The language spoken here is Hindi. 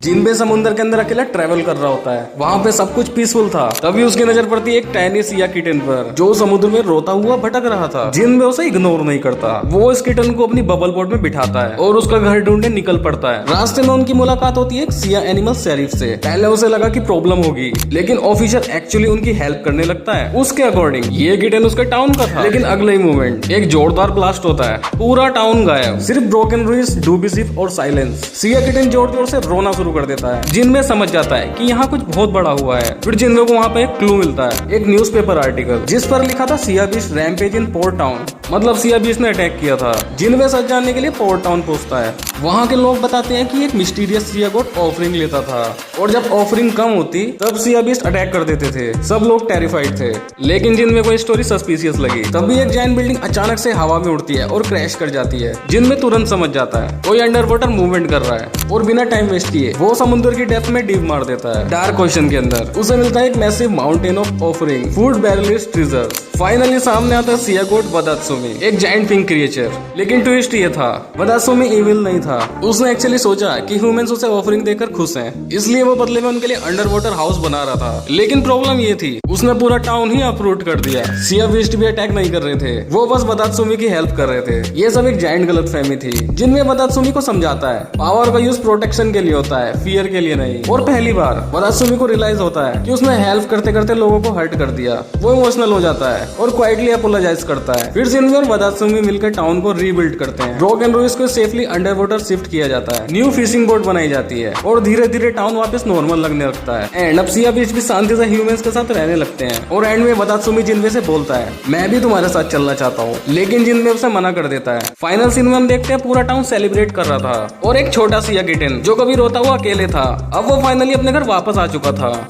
जिनबे समुद्र के अंदर अकेला ट्रेवल कर रहा होता है। वहाँ पे सब कुछ पीसफुल था। तभी उसकी नजर पड़ती है एक टाइनी सिया किटन पर, जो समुद्र में रोता हुआ भटक रहा था। जिनबे उसे इग्नोर नहीं करता। वो इस किटन को अपनी बबल बोट में बिठाता है और उसका घर ढूंढने निकल पड़ता है। रास्ते में उनकी मुलाकात होती है एक सिया एनिमल शेरिफ से। पहले उसे लगा कि प्रॉब्लम होगी, लेकिन ऑफिसर एक्चुअली उनकी हेल्प करने लगता है। उसके अकॉर्डिंग ये किटन उसके टाउन का था, लेकिन अगले ही मोमेंट एक जोरदार ब्लास्ट होता है। पूरा टाउन गायब, सिर्फ ब्रोकन रूइंस, डूबी शिप और साइलेंस। सिया किटन जोर जोर से रोना शुरू कर देता है। जिनमें समझ जाता है कि यहाँ कुछ बहुत बड़ा हुआ है। फिर जिनमें को वहाँ पे एक क्लू मिलता है, एक न्यूज़पेपर आर्टिकल जिस पर लिखा था सिया बीस्ट रैम्पेज इन पोर्ट टाउन, मतलब सिया बीस्ट ने अटैक किया था। जिनमें सच जानने के लिए पोर्ट टाउन पहुंचता है। वहाँ के लोग बताते हैं कि एक मिस्टीरियस सिया गोट ऑफरिंग लेता था, और जब ऑफरिंग कम होती तब सिया बीस्ट अटैक कर देते थे। सब लोग टेरिफाइड थे, लेकिन जिनमें कोई स्टोरी सस्पिशियस लगी। तभी एक जायंट बिल्डिंग अचानक से हवा में उड़ती है और क्रैश कर जाती है। जिनमें तुरंत समझ जाता है कोई अंडर वाटर मूवमेंट कर रहा है, और बिना टाइम वेस्ट किए वो समुद्र की डेप्थ में डीप मार देता है। डार्क ओशन के अंदर उसे मिलता है एक massive mountain of offering, food बैरलिस्ट ट्रेजर। फाइनली सामने आता है सिया गोट वदात्सुमी, एक जायंट पिंक क्रिएचर। लेकिन ट्विस्ट ये था, वदात्सुमी इविल नहीं था। उसने एक्चुअली सोचा कि ह्यूमंस उसे ऑफरिंग देकर खुश हैं, इसलिए वो बदले में उनके लिए अंडर वाटर हाउस बना रहा था। लेकिन प्रॉब्लम ये थी, उसने पूरा टाउन ही अपरूट कर दिया। सिया बीस्ट भी अटैक नहीं कर रहे थे, वो बस वदात्सुमी की हेल्प कर रहे थे। ये सब एक जायंट गलतफहमी थी। जिनमें वदात्सुमी को समझाता है पावर का यूज प्रोटेक्शन के लिए होता है, फियर के लिए नहीं। और पहली बार वदात्सुमी को रियलाइज होता है कि उसने हेल्प करते करते लोगों को हर्ट कर दिया। वो इमोशनल हो जाता है और क्वाइटली अपोलोजाइज करता है। फिर जिनमें और वदात्सुमी मिलकर टाउन को रीबिल्ड करते हैं। ब्रोकन रूइंस को सेफली अंडर वाटर शिफ्ट किया जाता है। न्यू फिशिंग बोट बनाई जाती है और धीरे धीरे टाउन वापस नॉर्मल लगने लगता है। एंड अब सिया बीच भी शांति से ह्यूमंस के साथ रहने लगते हैं। और एंड में वदात्सुमी जिनमें से बोलता है, मैं भी तुम्हारे साथ चलना चाहता हूँ, लेकिन जिनमें उसे मना कर देता है। फाइनल सीन में हम देखते हैं पूरा टाउन सेलिब्रेट कर रहा था, और एक छोटा सिया किटन जो कभी रोता हुआ अकेले था, अब वो फाइनली अपने घर वापस आ चुका था।